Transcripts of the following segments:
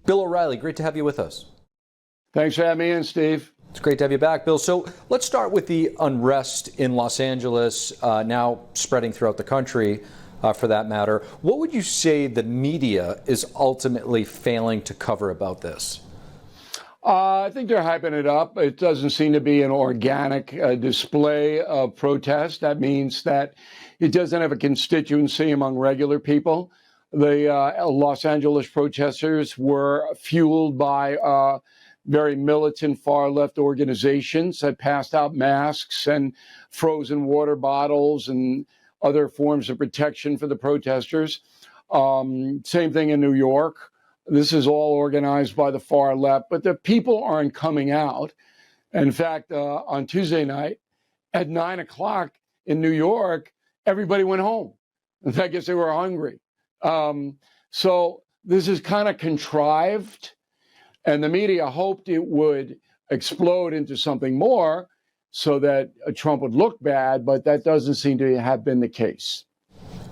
Bill O'Reilly, great to have you with us. Thanks for having me in, Steve. It's great to have you back, Bill. So let's start with the unrest in Los Angeles, now spreading throughout the country, for that matter. What would you say the media is ultimately failing to cover about this? I think they're hyping it up. It doesn't seem to be an organic display of protest. That means that it doesn't have a constituency among regular people. The Los Angeles protesters were fueled by very militant far-left organizations that passed out masks and frozen water bottles and other forms of protection for the protesters. Same thing in New York. This is all organized by the far left, but the people aren't coming out. In fact, on Tuesday night at 9 o'clock in New York, everybody went home. In fact, I guess they were hungry. So this is kind of contrived, and the media hoped it would explode into something more so that Trump would look bad, but that doesn't seem to have been the case.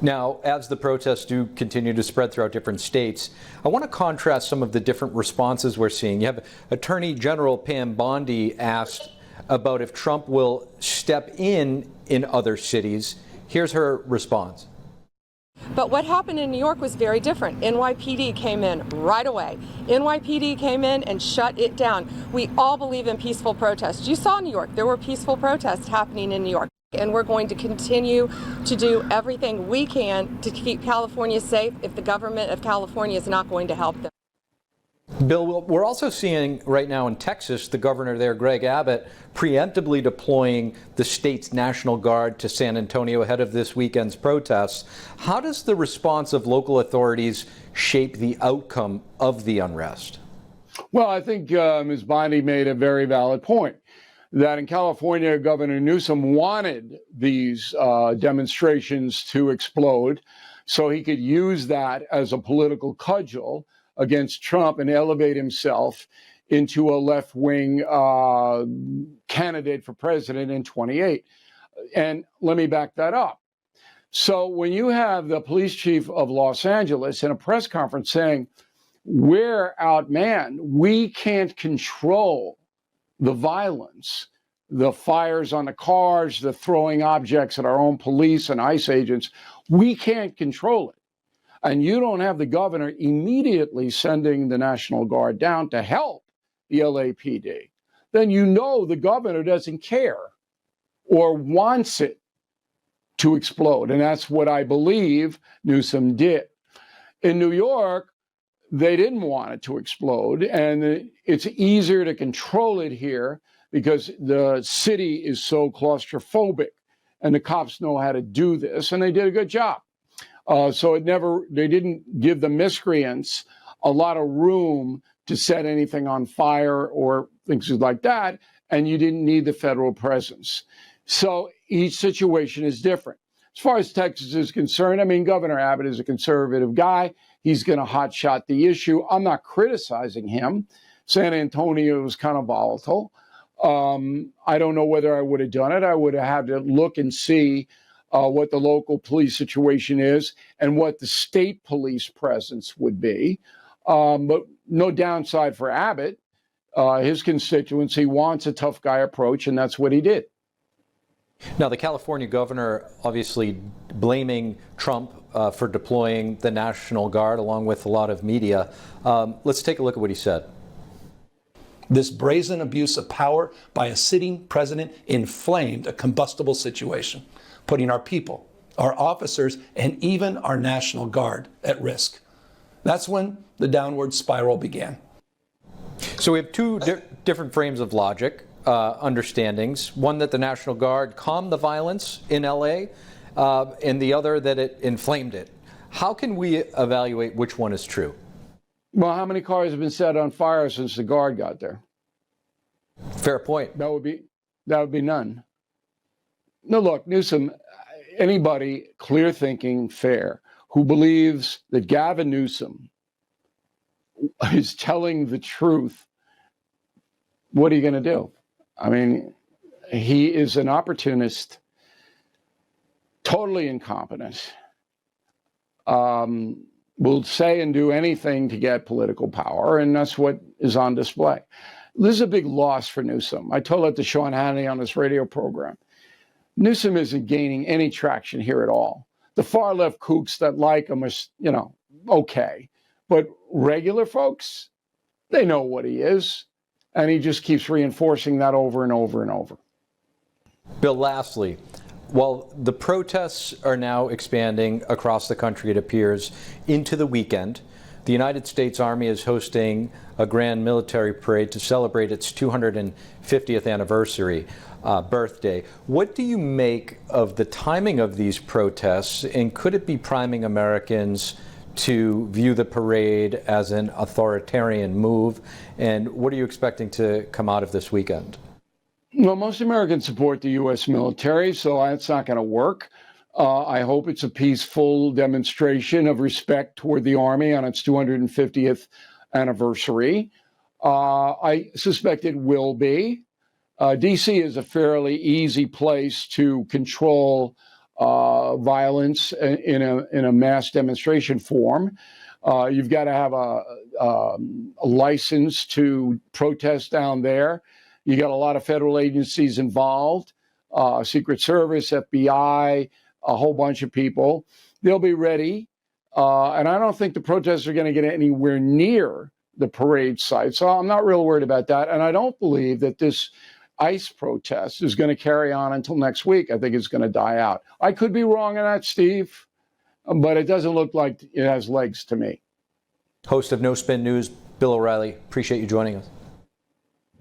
Now, as the protests do continue to spread throughout different states, I want to contrast some of the different responses we're seeing. You have Attorney General Pam Bondi asked about if Trump will step in other cities. Here's her response. But what happened in New York was very different. NYPD came in right away. NYPD came in and shut it down. We all believe in peaceful protests. You saw New York. There were peaceful protests happening in New York. And we're going to continue to do everything we can to keep California safe if the government of California is not going to help them. Bill, we're also seeing right now in Texas, the governor there, Greg Abbott, preemptively deploying the state's National Guard to San Antonio ahead of this weekend's protests. How does the response of local authorities shape the outcome of the unrest? Well, I think Ms. Bondi made a very valid point that in California, Governor Newsom wanted these demonstrations to explode so he could use that as a political cudgel against Trump and elevate himself into a left-wing candidate for president in 28. And let me back that up. So when you have the police chief of Los Angeles in a press conference saying, we're outmanned, we can't control the violence, the fires on the cars, the throwing objects at our own police and ICE agents, we can't control it. And you don't have the governor immediately sending the National Guard down to help the LAPD, then you know the governor doesn't care or wants it to explode. And that's what I believe Newsom did. In New York, they didn't want it to explode, and it's easier to control it here because the city is so claustrophobic, and the cops know how to do this, and they did a good job. So they didn't give the miscreants a lot of room to set anything on fire or things like that, and you didn't need the federal presence. So each situation is different. As far as Texas is concerned, I mean, Governor Abbott is a conservative guy. He's going to hotshot the issue. I'm not criticizing him. San Antonio was kind of volatile. I don't know whether I would have done it. I would have had to look and see what the local police situation is and what the state police presence would be. But no downside for Abbott. His constituency wants a tough guy approach, and that's what he did. Now, the California governor obviously blaming Trump for deploying the National Guard along with a lot of media. Let's take a look at what he said. This brazen abuse of power by a sitting president inflamed a combustible situation, putting our people, our officers, and even our National Guard at risk. That's when the downward spiral began. So we have two different frames of logic, understandings. One that the National Guard calmed the violence in LA, and the other that it inflamed it. How can we evaluate which one is true? Well, how many cars have been set on fire since the Guard got there? Fair point. That would be none. No, look, Newsom, anybody clear thinking, fair, who believes that Gavin Newsom is telling the truth, what are you going to do? I mean, he is an opportunist, totally incompetent. will say and do anything to get political power, and that's what is on display. This is a big loss for Newsom. I told that to Sean Hannity on this radio program. Newsom isn't gaining any traction here at all. The far left kooks that like him are, okay. But regular folks, they know what he is. And he just keeps reinforcing that over and over and over. Bill, lastly, while the protests are now expanding across the country, it appears, into the weekend, the United States Army is hosting a grand military parade to celebrate its 250th anniversary birthday. What do you make of the timing of these protests, and could it be priming Americans to view the parade as an authoritarian move? And what are you expecting to come out of this weekend? Well, most Americans support the U.S. military, so that's not going to work. I hope it's a peaceful demonstration of respect toward the Army on its 250th anniversary. I suspect it will be. D.C. is a fairly easy place to control violence in a mass demonstration form. You've got to have a license to protest down there. You got a lot of federal agencies involved, Secret Service, FBI, a whole bunch of people. They'll be ready. And I don't think the protests are going to get anywhere near the parade site. So I'm not real worried about that. And I don't believe that this ICE protest is going to carry on until next week. I think it's going to die out. I could be wrong on that, Steve, but it doesn't look like it has legs to me. Host of No Spin News, Bill O'Reilly, appreciate you joining us.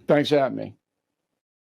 Thanks for having me.